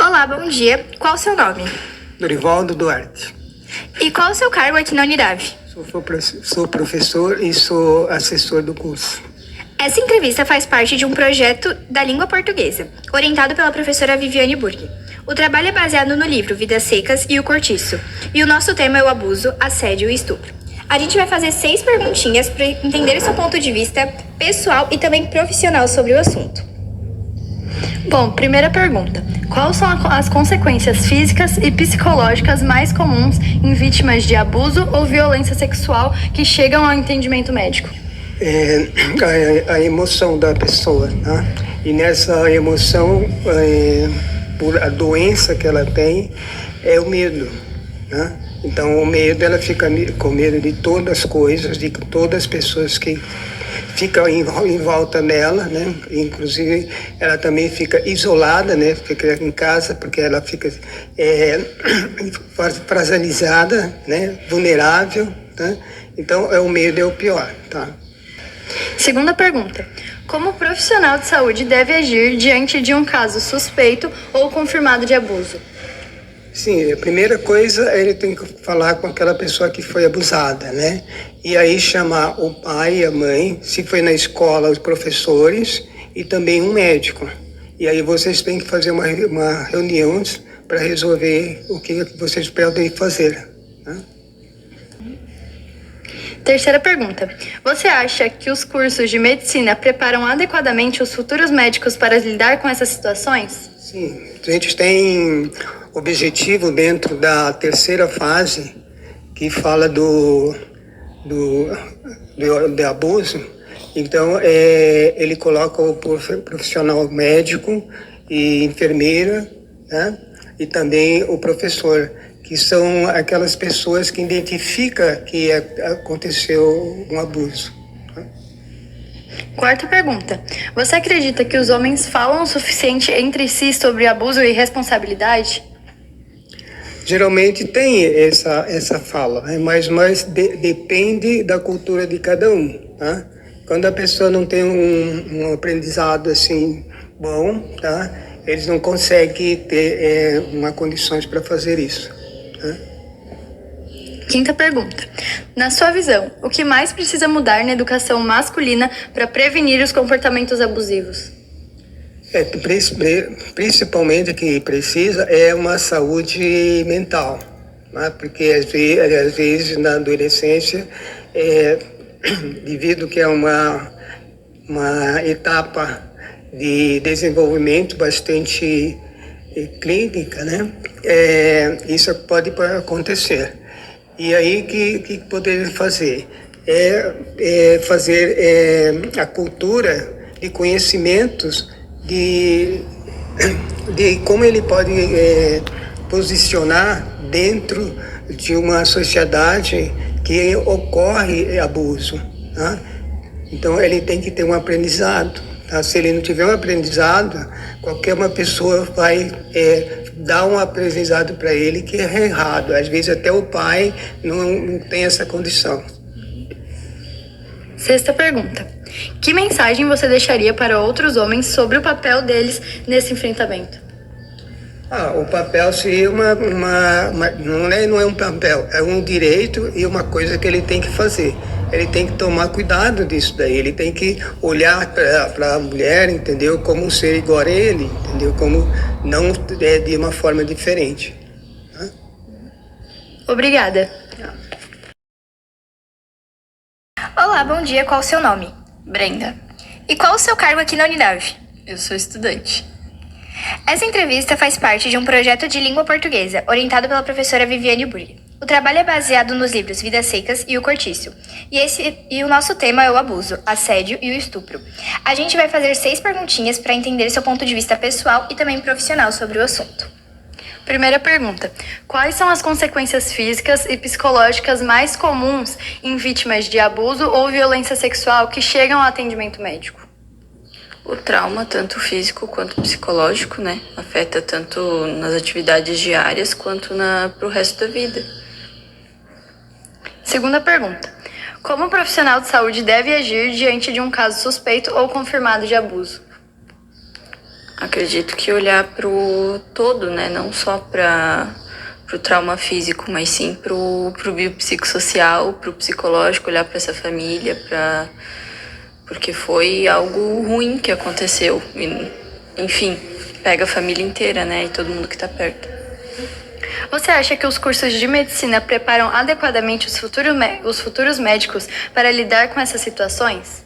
Olá, bom dia. Qual o seu nome? Dorivaldo Duarte. E qual o seu cargo aqui na Unidade? Sou professor e sou assessor do curso. Essa entrevista faz parte de um projeto da língua portuguesa, orientado pela professora Viviane Burghi. O trabalho é baseado no livro Vidas Secas e o Cortiço, e o nosso tema é o abuso, assédio e estupro. A gente vai fazer 6 perguntinhas para entender o seu ponto de vista pessoal e também profissional sobre o assunto. Bom, primeira pergunta. Quais são as consequências físicas e psicológicas mais comuns em vítimas de abuso ou violência sexual que chegam ao entendimento médico? A emoção da pessoa, né? E nessa emoção, por a doença que ela tem, é o medo, né? Então o medo, ela fica com medo de todas as coisas, de todas as pessoas que ficam em volta dela, né? Inclusive ela também fica isolada, né? Fica em casa porque ela fica fragilizada, né? Vulnerável, né? Então o medo é o pior, tá? Segunda pergunta. Como o profissional de saúde deve agir diante de um caso suspeito ou confirmado de abuso? Sim, a primeira coisa, ele tem que falar com aquela pessoa que foi abusada, né? E aí chamar o pai e a mãe, se foi na escola, os professores e também um médico. E aí vocês têm que fazer uma reunião para resolver o que vocês podem fazer, né? Terceira pergunta. Você acha que os cursos de medicina preparam adequadamente os futuros médicos para lidar com essas situações? Sim, a gente tem objetivo dentro da terceira fase, que fala do abuso. Então, ele coloca o profissional médico e enfermeira, né? E também o professor, que são aquelas pessoas que identificam que aconteceu um abuso. Quarta pergunta. Você acredita que os homens falam o suficiente entre si sobre abuso e responsabilidade? Geralmente tem essa fala, né? mas depende da cultura de cada um, tá? Quando a pessoa não tem um aprendizado assim bom, tá? Eles não conseguem ter uma condições para fazer isso, tá? Quinta pergunta. Na sua visão, o que mais precisa mudar na educação masculina para prevenir os comportamentos abusivos? Principalmente o que precisa é uma saúde mental, né? Porque às vezes na adolescência, devido que é uma etapa de desenvolvimento bastante clínica, né? Isso pode acontecer. E aí que poderia fazer? Fazer a cultura de conhecimentos de como ele pode posicionar dentro de uma sociedade que ocorre abuso, tá? Então ele tem que ter um aprendizado, tá? Se ele não tiver um aprendizado, qualquer uma pessoa vai dar um aprendizado para ele que é errado. Às vezes até o pai não tem essa condição. Sexta pergunta. Que mensagem você deixaria para outros homens sobre o papel deles nesse enfrentamento? O papel seria não é um papel, é um direito e uma coisa que ele tem que fazer. Ele tem que tomar cuidado disso daí, ele tem que olhar para a mulher, entendeu? Como um ser igual a ele, entendeu? Como não de uma forma diferente. Tá? Obrigada. Olá, bom dia. Qual o seu nome? Brenda, E qual o seu cargo aqui na Unidade? eu sou estudante. Essa entrevista faz parte de um projeto de língua portuguesa, orientado pela professora Viviane Burghi. O trabalho é baseado nos livros Vidas Secas e o Cortiço. E o nosso tema é o abuso, assédio e o estupro. A gente vai fazer 6 perguntinhas para entender seu ponto de vista pessoal e também profissional sobre o assunto. Primeira pergunta. Quais são as consequências físicas e psicológicas mais comuns em vítimas de abuso ou violência sexual que chegam ao atendimento médico? O trauma, tanto físico quanto psicológico, né? Afeta tanto nas atividades diárias quanto pro resto da vida. Segunda pergunta. Como o profissional de saúde deve agir diante de um caso suspeito ou confirmado de abuso? Acredito que olhar pro todo, né? Não só pro trauma físico, mas sim pro biopsicossocial, pro psicológico, olhar para essa família, porque foi algo ruim que aconteceu. E, enfim, pega a família inteira, né? E todo mundo que tá perto. Você acha que os cursos de medicina preparam adequadamente os futuros médicos para lidar com essas situações?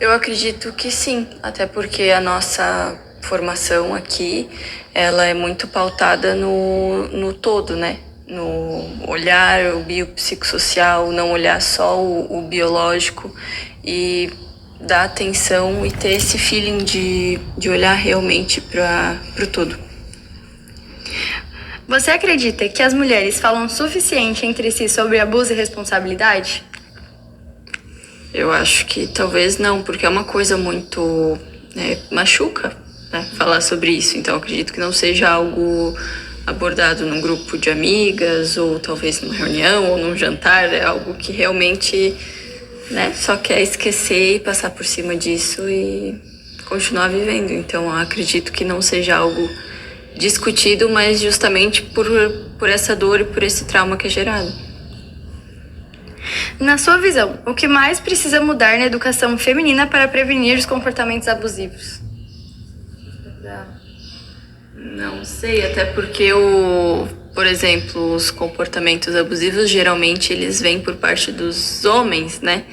Eu acredito que sim, até porque a nossa formação aqui, ela é muito pautada no todo, né? No olhar o biopsicossocial, não olhar só o biológico e dar atenção e ter esse feeling de olhar realmente para o todo. Você acredita que as mulheres falam o suficiente entre si sobre abuso e responsabilidade? Eu acho que talvez não, porque é uma coisa muito machuca, né, falar sobre isso. Então, eu acredito que não seja algo abordado num grupo de amigas, ou talvez numa reunião, ou num jantar. É algo que realmente, né, só quer esquecer e passar por cima disso e continuar vivendo. Então, eu acredito que não seja algo discutido, mas justamente por essa dor e por esse trauma que é gerado. Na sua visão, o que mais precisa mudar na educação feminina para prevenir os comportamentos abusivos? Não sei, até porque por exemplo, os comportamentos abusivos geralmente eles vêm por parte dos homens, né?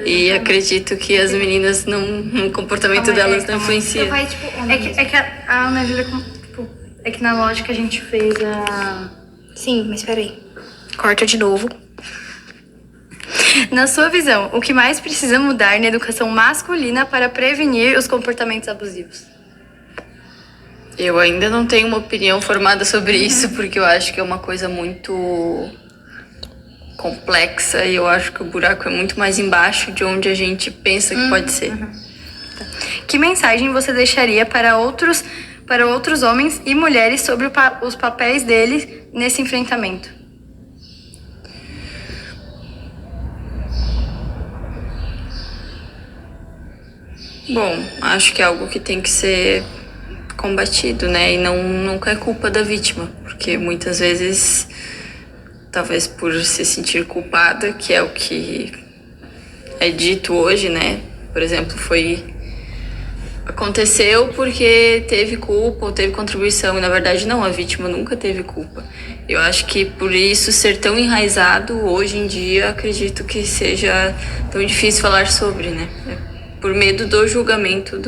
E acredito que as meninas o comportamento delas não influencia. É que a Ana Júlia, é que na lógica a gente fez a... Sim, mas peraí. Corta de novo. Na sua visão, o que mais precisa mudar na educação masculina para prevenir os comportamentos abusivos? Eu ainda não tenho uma opinião formada sobre isso, porque eu acho que é uma coisa muito complexa e eu acho que o buraco é muito mais embaixo de onde a gente pensa que pode ser. Tá. Que mensagem você deixaria para outros homens e mulheres sobre os papéis deles nesse enfrentamento? Bom, acho que é algo que tem que ser combatido, né? E nunca é culpa da vítima, porque muitas vezes, talvez por se sentir culpada, que é o que é dito hoje, né? Por exemplo, aconteceu porque teve culpa ou teve contribuição, e na verdade não, a vítima nunca teve culpa. Eu acho que por isso ser tão enraizado hoje em dia, acredito que seja tão difícil falar sobre, né? Por medo do julgamento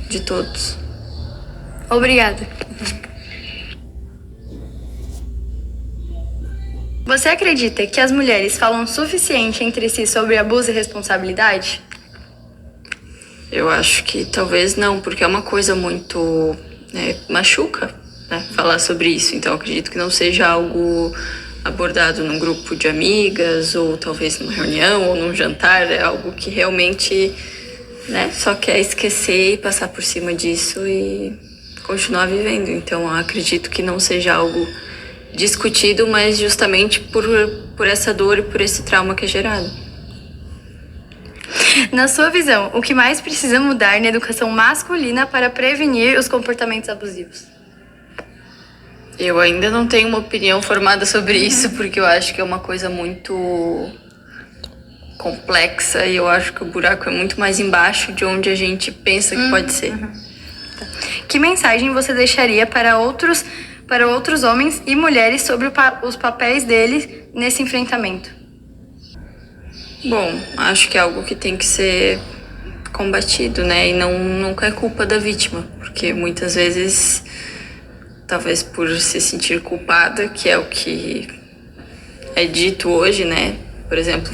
de todos. Obrigada. Você acredita que as mulheres falam o suficiente entre si sobre abuso e responsabilidade? Eu acho que talvez não, porque é uma coisa muito machuca, né, falar sobre isso. Então, eu acredito que não seja algo abordado num grupo de amigas, ou talvez numa reunião, ou num jantar. É algo que realmente, né, só quer esquecer e passar por cima disso e continuar vivendo. Então, eu acredito que não seja algo discutido, mas justamente por essa dor e por esse trauma que é gerado. Na sua visão, o que mais precisa mudar na educação masculina para prevenir os comportamentos abusivos? Eu ainda não tenho uma opinião formada sobre isso, porque eu acho que é uma coisa muito complexa e eu acho que o buraco é muito mais embaixo de onde a gente pensa que pode ser. Tá. Que mensagem você deixaria para outros homens e mulheres sobre os papéis deles nesse enfrentamento? Bom, acho que é algo que tem que ser combatido, né? E nunca é culpa da vítima, porque muitas vezes, talvez por se sentir culpada, que é o que é dito hoje, né? Por exemplo,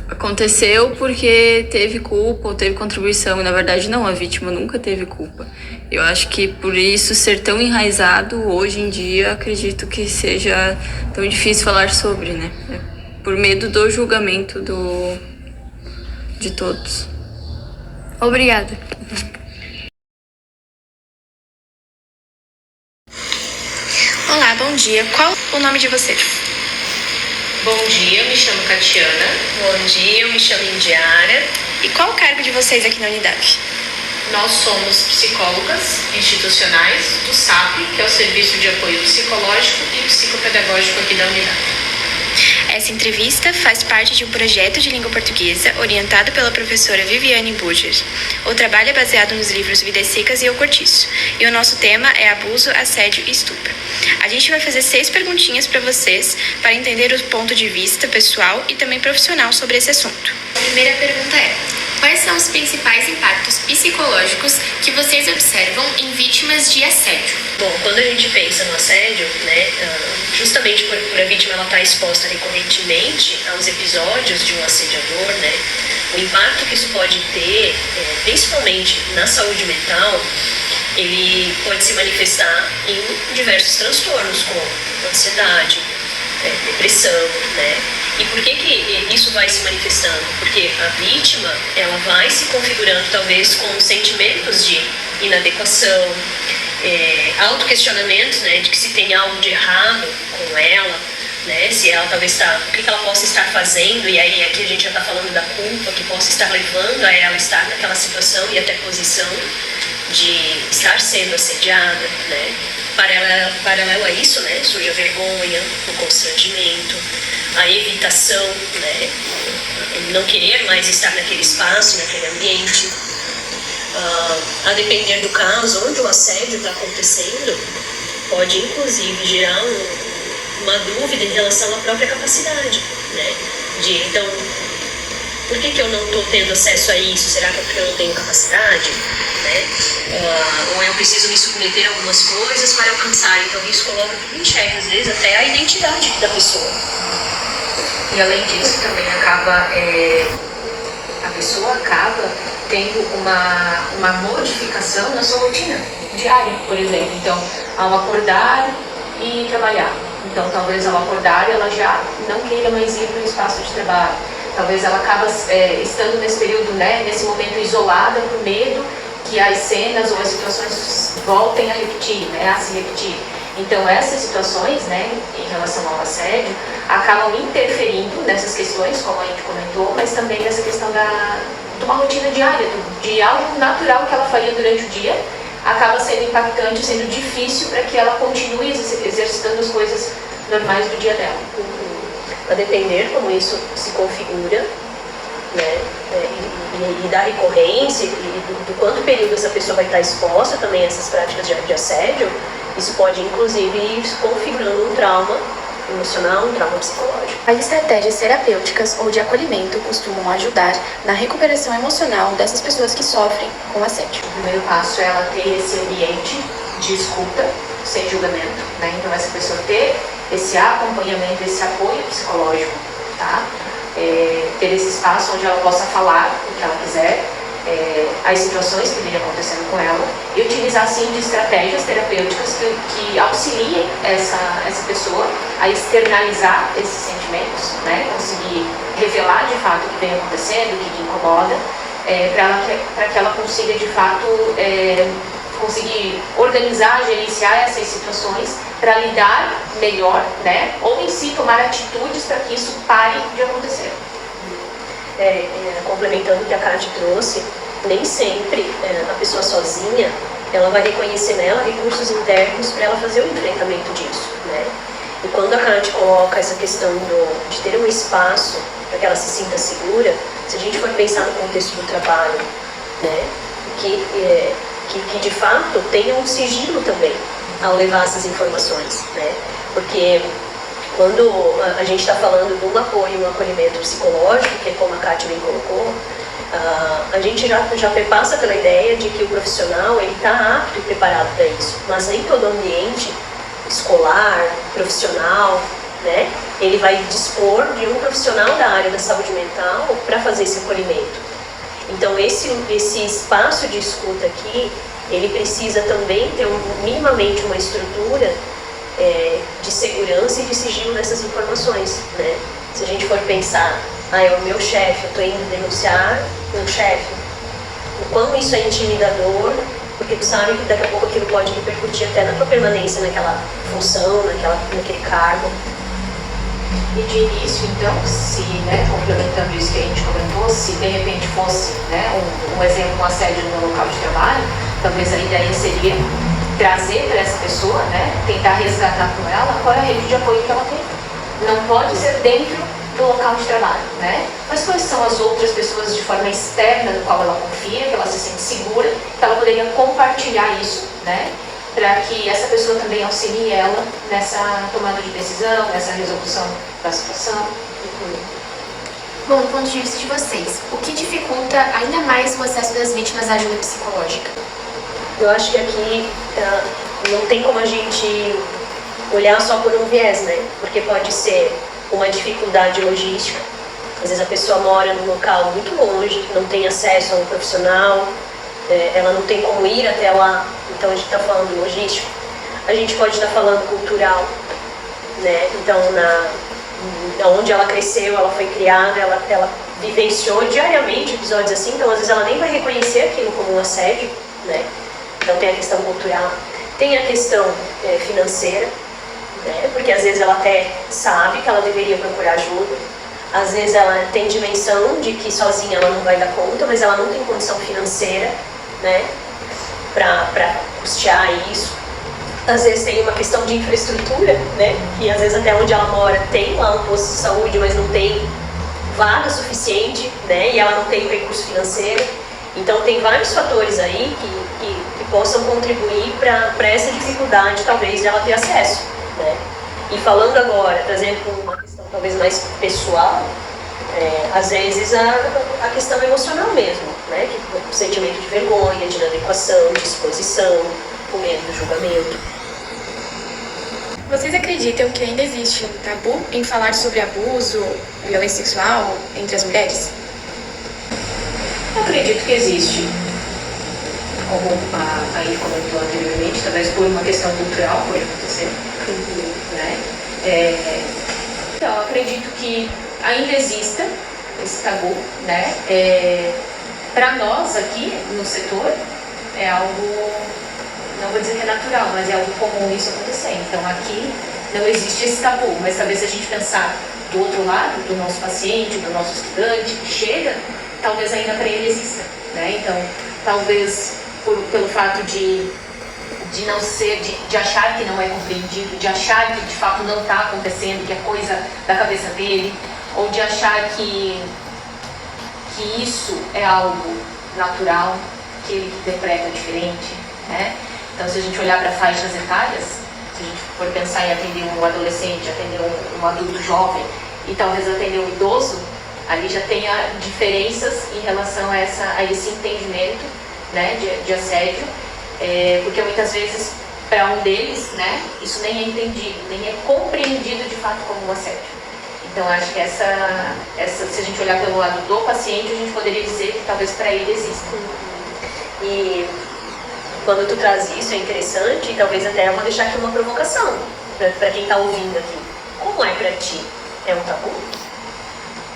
aconteceu porque teve culpa ou teve contribuição, e na verdade não, a vítima nunca teve culpa. Eu acho que por isso ser tão enraizado hoje em dia, acredito que seja tão difícil falar sobre, né? Por medo do julgamento de todos. Obrigada. Olá, bom dia. Qual o nome de vocês? Bom dia, eu me chamo Catiana. Bom dia, eu me chamo Indiara. E qual o cargo de vocês aqui na unidade? Nós somos psicólogas institucionais do SAP, que é o Serviço de Apoio Psicológico e Psicopedagógico aqui da unidade. Essa entrevista faz parte de um projeto de língua portuguesa orientado pela professora Viviane Burger. O trabalho é baseado nos livros Vidas Secas e O Cortiço, e o nosso tema é abuso, assédio e estupro. A gente vai fazer 6 perguntinhas para vocês para entender o ponto de vista pessoal e também profissional sobre esse assunto. A primeira pergunta é: quais são os principais impactos psicológicos que vocês observam em vítimas de assédio? Bom, quando a gente pensa no assédio, né, justamente por a vítima ela estar exposta recorrentemente aos episódios de um assediador, né, o impacto que isso pode ter, principalmente na saúde mental, ele pode se manifestar em diversos transtornos, como ansiedade, depressão, né? E por que isso vai se manifestando? Porque a vítima, ela vai se configurando talvez com sentimentos de inadequação, autoquestionamentos, né, de que se tem algo de errado com ela, né, se ela talvez o que ela possa estar fazendo, e aí aqui a gente já está falando da culpa que possa estar levando a ela estar naquela situação e até posição de estar sendo assediada, né. Paralelo a isso, né, surge a vergonha, o constrangimento, a evitação, né, não querer mais estar naquele espaço, naquele ambiente. A depender do caso onde o assédio está acontecendo, pode inclusive gerar uma dúvida em relação à própria capacidade, né, então, por que eu não estou tendo acesso a isso? Será que é porque eu não tenho capacidade? Né? Ou eu preciso me submeter a algumas coisas para alcançar? Então isso coloca tudo em xeque, às vezes até a identidade da pessoa. E além disso também a pessoa acaba tendo uma modificação na sua rotina diária, por exemplo. Então, ao acordar e trabalhar. Então, talvez ao acordar ela já não queira mais ir para o espaço de trabalho. Talvez ela acaba estando nesse período, né, nesse momento isolada por medo que as cenas ou as situações voltem a se repetir. Então essas situações, né, em relação ao assédio, acabam interferindo nessas questões, como a gente comentou, mas também nessa questão de uma rotina diária, de algo natural que ela faria durante o dia, acaba sendo impactante, sendo difícil para que ela continue exercitando as coisas normais do dia dela. A depender como isso se configura, né, e da recorrência e do quanto período essa pessoa vai estar exposta também a essas práticas de assédio, isso pode inclusive ir configurando um trauma emocional, um trauma psicológico. As estratégias terapêuticas ou de acolhimento costumam ajudar na recuperação emocional dessas pessoas que sofrem com assédio. O primeiro passo é ela ter esse ambiente de escuta, sem julgamento, né? Então essa pessoa ter esse acompanhamento, esse apoio psicológico, tá? Ter esse espaço onde ela possa falar o que ela quiser, as situações que vêm acontecendo com ela, e utilizar sim de estratégias terapêuticas que auxiliem essa pessoa a externalizar esses sentimentos, né? Conseguir revelar de fato o que vem acontecendo, o que incomoda, para que ela consiga de fato conseguir organizar, gerenciar essas situações para lidar melhor, né? Ou em si tomar atitudes para que isso pare de acontecer. Complementando o que a Kate trouxe, nem sempre a pessoa sozinha ela vai reconhecer nela recursos internos para ela fazer o enfrentamento disso, né? E quando a Kate coloca essa questão de ter um espaço para que ela se sinta segura, se a gente for pensar no contexto do trabalho, né, que de fato tenha um sigilo também ao levar essas informações, né? Porque quando a gente está falando de um apoio, um acolhimento psicológico, que é como a Kátia bem colocou, a gente já perpassa pela ideia de que o profissional está apto e preparado para isso, mas nem todo ambiente escolar, profissional, né, ele vai dispor de um profissional da área da saúde mental para fazer esse acolhimento. Então esse espaço de escuta aqui, ele precisa também ter minimamente uma estrutura de segurança e de sigilo dessas informações, né? Se a gente for pensar, é o meu chefe, eu estou indo denunciar um chefe, o quão isso é intimidador, porque tu sabe que daqui a pouco aquilo pode repercutir até na tua permanência naquela função, naquele cargo. E de início, então, se, né, complementando isso que a gente comentou, se de repente fosse, né, um exemplo, um assédio no local de trabalho, talvez a ideia seria trazer para essa pessoa, né, tentar resgatar com ela qual é a rede de apoio que ela tem. Não pode ser dentro do local de trabalho, né? Mas quais são as outras pessoas de forma externa no qual ela confia, que ela se sente segura, que ela poderia compartilhar isso, né? Para que essa pessoa também auxilie ela nessa tomada de decisão, nessa resolução da situação. Bom, do ponto de vista de vocês, o que dificulta ainda mais o acesso das vítimas à ajuda psicológica? Eu acho que aqui não tem como a gente olhar só por um viés, né? Porque pode ser uma dificuldade logística. Às vezes a pessoa mora num local muito longe, não tem acesso a um profissional, ela não tem como ir até lá, então a gente está falando logístico. A gente pode estar falando cultural, né? Então, onde ela cresceu, ela foi criada, ela vivenciou diariamente episódios assim, então às vezes ela nem vai reconhecer aquilo como um assédio, né? Então tem a questão cultural, tem a questão financeira, né? Porque às vezes ela até sabe que ela deveria procurar ajuda, às vezes ela tem dimensão de que sozinha ela não vai dar conta, mas ela não tem condição financeira, né, para custear isso. Às vezes tem uma questão de infraestrutura, né, que às vezes até onde ela mora tem lá um posto de saúde, mas não tem vaga suficiente, né, e ela não tem recurso financeiro. Então tem vários fatores aí que possam contribuir para essa dificuldade, talvez, de ela ter acesso, né. E falando agora, trazendo uma questão talvez mais pessoal, às vezes a questão emocional mesmo, né? O sentimento de vergonha, de inadequação, de exposição, o medo do julgamento. Vocês acreditam que ainda existe um tabu em falar sobre abuso, violência sexual entre as mulheres? Eu acredito que existe, como a Ivy comentou anteriormente, talvez por uma questão cultural pode acontecer, né? Então, eu acredito que ainda exista esse tabu, né? Para nós aqui no setor é algo, não vou dizer que é natural, mas é algo comum isso acontecer. Então aqui não existe esse tabu, mas talvez se a gente pensar do outro lado, do nosso paciente, do nosso estudante que chega, talvez ainda para ele exista, né? Então talvez pelo fato de não ser, de achar que não é compreendido, de achar que de fato não está acontecendo, que é coisa da cabeça dele, ou de achar que isso é algo natural, que ele interpreta diferente, né? Então, se a gente olhar para faixas etárias, se a gente for pensar em atender um adolescente, atender um adulto jovem e talvez atender um idoso, ali já tem diferenças em relação a esse entendimento, né, de assédio, porque muitas vezes para um deles, né, isso nem é entendido, nem é compreendido de fato como um assédio. Então acho que essa, se a gente olhar pelo lado do paciente, a gente poderia dizer que talvez para ele exista. E quando tu traz isso é interessante, e talvez até eu vou deixar aqui uma provocação para quem está ouvindo aqui. Como é para ti? É um tabu?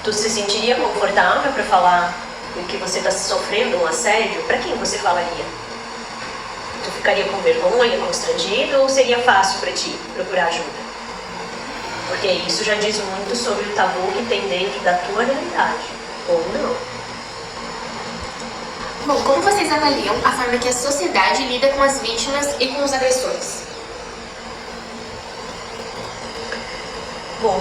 Tu se sentiria confortável para falar o que você está sofrendo, um assédio? Para quem você falaria? Tu ficaria com vergonha, constrangido, ou seria fácil para ti procurar ajuda? Porque isso já diz muito sobre o tabu que tem dentro da tua realidade, ou não. Bom, como vocês avaliam a forma que a sociedade lida com as vítimas e com os agressores? Bom,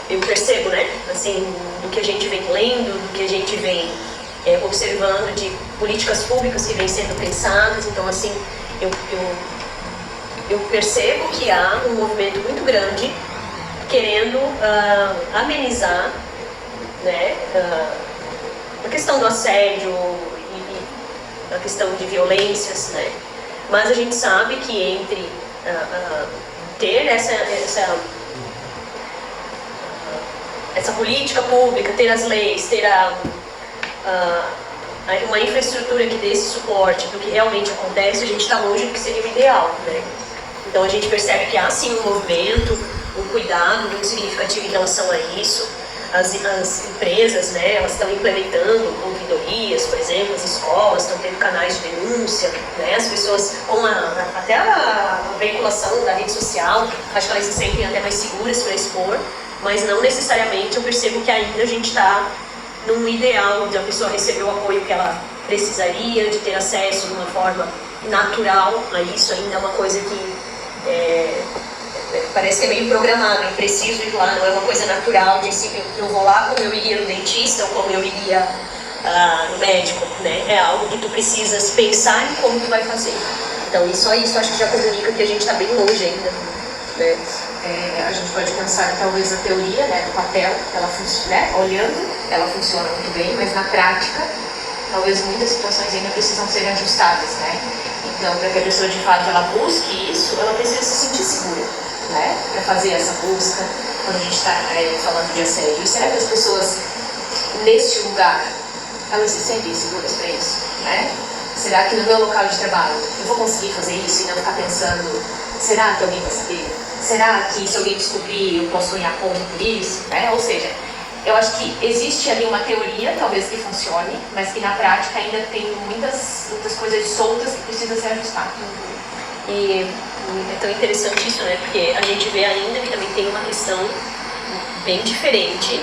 eu percebo, né, assim, do que a gente vem lendo, do que a gente vem observando de políticas públicas que vêm sendo pensadas, então, assim, eu percebo que há um movimento muito grande querendo amenizar, né, a questão do assédio e a questão de violências, né, mas a gente sabe que entre ter essa política pública, ter as leis, ter uma infraestrutura que dê esse suporte do que realmente acontece, a gente está longe do que seria o ideal, né? Então a gente percebe que há sim um movimento, um cuidado muito significativo em relação a isso. As empresas, né, elas estão implementando ouvidorias, por exemplo, as escolas estão tendo canais de denúncia, né? As pessoas, até a veiculação da rede social, acho que elas se sentem até mais seguras para expor, mas não necessariamente eu percebo que ainda a gente está num ideal de a pessoa receber o apoio que ela precisaria, de ter acesso de uma forma natural a isso. Ainda é uma coisa que parece que é meio programado, eu preciso ir lá, não é uma coisa natural de si, eu vou lá como eu iria no dentista ou como eu iria no médico, né? É algo que tu precisas pensar em como tu vai fazer. Então isso acho que já comunica que a gente está bem longe ainda, né? A gente pode pensar que talvez a teoria, né, do papel, ela né, olhando, ela funciona muito bem, mas na prática, talvez muitas situações ainda precisam ser ajustadas, né? Então, para que a pessoa de fato ela busque isso, ela precisa se sentir segura, né? Para fazer essa busca, quando a gente está falando de assédio. E será que as pessoas neste lugar, elas se sentem seguras para isso, né? Será que no meu local de trabalho eu vou conseguir fazer isso e não ficar pensando, será que alguém vai saber? Será que se alguém descobrir eu posso ganhar ponto por isso? Né? Ou seja, eu acho que existe ali uma teoria, talvez que funcione, mas que na prática ainda tem muitas coisas soltas que precisam ser ajustadas. E é tão interessante isso, né? Porque a gente vê ainda que também tem uma questão bem diferente.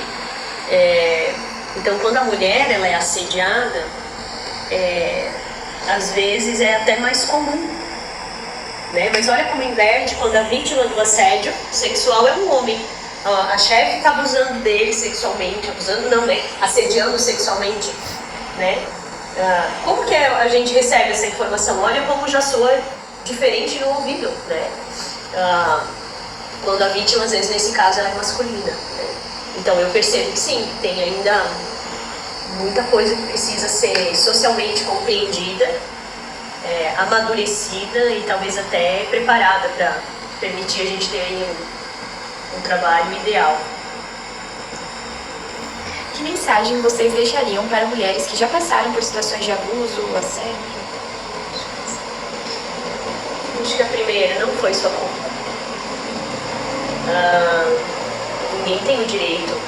Então, quando a mulher ela é assediada, às vezes é até mais comum, né? Mas olha como inverte quando a vítima do assédio sexual é um homem. A chefe está abusando dele sexualmente, assediando sexualmente, né? Como que a gente recebe essa informação? Olha como já soa diferente no ouvido, né? Quando a vítima, às vezes, nesse caso, ela é masculina, né? Então eu percebo que sim, tem ainda muita coisa que precisa ser socialmente compreendida, amadurecida e talvez até preparada para permitir a gente ter aí um trabalho ideal. Que mensagem vocês deixariam para mulheres que já passaram por situações de abuso, assédio? Acho que a primeira não foi sua culpa. Ninguém tem o direito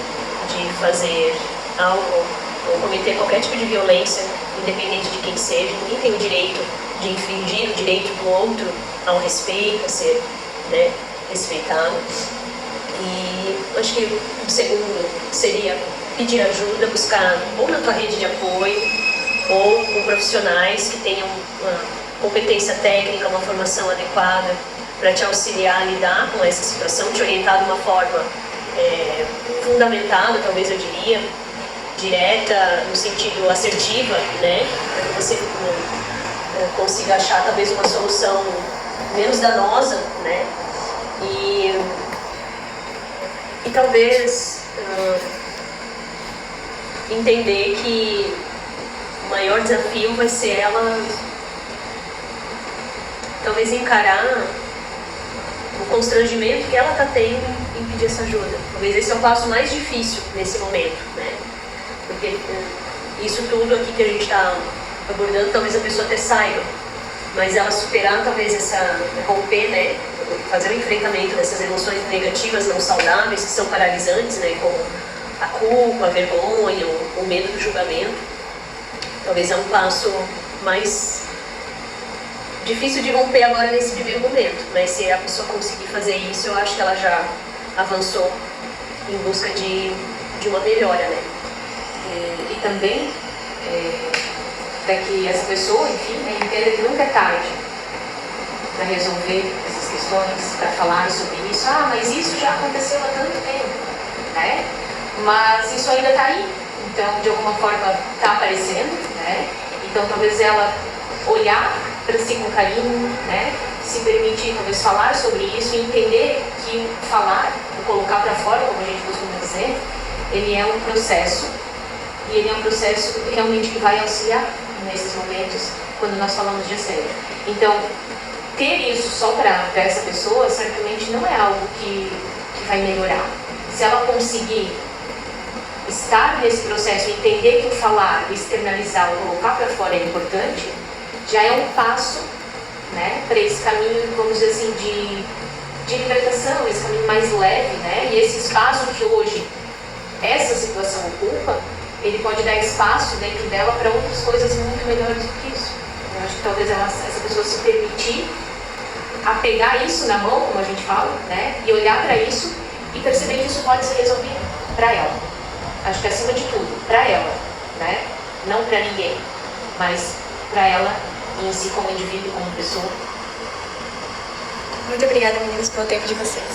de fazer algo ou cometer qualquer tipo de violência, independente de quem seja. Ninguém tem o direito de infringir o direito do outro ao respeito, a ser, né, respeitado. E acho que o segundo seria pedir ajuda, buscar ou na tua rede de apoio ou com profissionais que tenham uma competência técnica, uma formação adequada para te auxiliar a lidar com essa situação, te orientar de uma forma fundamentada, talvez eu diria, direta, no sentido assertiva, né? Para que você consiga achar talvez uma solução menos danosa, né? E talvez entender que o maior desafio vai ser ela talvez encarar o constrangimento que ela está tendo em pedir essa ajuda. Talvez esse é o passo mais difícil nesse momento, né? Porque isso tudo aqui que a gente está abordando, talvez a pessoa até saiba, mas ela superar talvez romper, né? Fazer o enfrentamento dessas emoções negativas não saudáveis, que são paralisantes, né? Como a culpa, a vergonha, o medo do julgamento. Talvez é um passo mais difícil de romper agora nesse primeiro momento, mas se a pessoa conseguir fazer isso, eu acho que ela já avançou em busca de uma melhora, né? E também para que essa pessoa, enfim, entenda que nunca é tarde para resolver essas questões, para falar sobre isso. Mas isso já aconteceu há tanto tempo, né? Mas isso ainda está aí, então de alguma forma está aparecendo, né? Então talvez ela olhar para si com carinho, né? Se permitir talvez falar sobre isso e entender que falar, colocar para fora, como a gente costuma dizer, ele é um processo, e ele é um processo realmente que vai auxiliar nesses momentos quando nós falamos de assédio. Então, ter isso só para essa pessoa certamente não é algo que vai melhorar. Se ela conseguir estar nesse processo, entender que o falar, o externalizar, o colocar para fora é importante, já é um passo, né, para esse caminho, vamos dizer assim, de libertação, esse caminho mais leve, né? E esse espaço que hoje essa situação ocupa, ele pode dar espaço dentro dela para outras coisas muito melhores do que isso. Eu acho que talvez essa pessoa se permitir a pegar isso na mão, como a gente fala, né, e olhar para isso e perceber que isso pode ser resolvido para ela. Acho que acima de tudo, para ela, né, não para ninguém, mas para ela em si como indivíduo, como pessoa. Muito obrigada, meninas, pelo tempo de vocês.